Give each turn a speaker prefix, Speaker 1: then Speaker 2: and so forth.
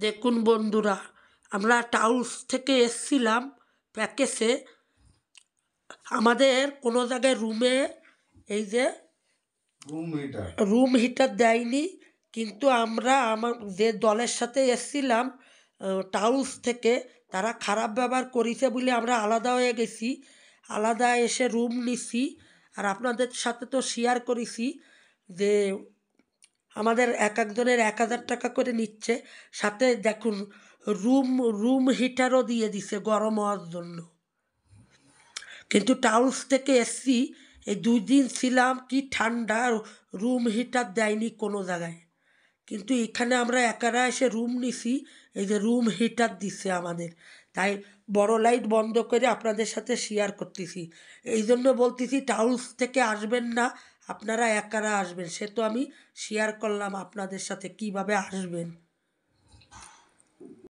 Speaker 1: দেখুন বন্ধুরা, আমরা টাউস থেকে এসছিলাম প্যাকেজে। আমাদের কোনো জায়গায় রুমে এই যে রুম হিটার দেয়নি, কিন্তু আমরা যে দলের সাথে এসছিলাম টাউস থেকে, তারা খারাপ ব্যবহার করেছে বলে আমরা আলাদা হয়ে গেছি। আলাদা এসে রুম নিছি। আর আপনাদের সাথে তো শেয়ার করেছি যে আমাদের এক একজনের 1000 টাকা করে নিচ্ছে। সাথে দেখুন রুম রুম হিটারও দিয়ে দিছে গরম হওয়ার জন্য। কিন্তু টাউস থেকে এসছি, এই 2 দিন ছিলাম, কি ঠান্ডা, রুম হিটার দেয়নি কোনো জায়গায়। কিন্তু এখানে আমরা একারা এসে রুম নিছি, এই যে রুম হিটার দিচ্ছে আমাদের। তাই বড় লাইট বন্ধ করে আপনাদের সাথে শেয়ার করতেছি। এই জন্য বলতেছি টাউস থেকে আসবেন না, আপনারা একারা আসবেন। সে তো আমি শেয়ার করলাম আপনাদের সাথে কিভাবে আসবেন।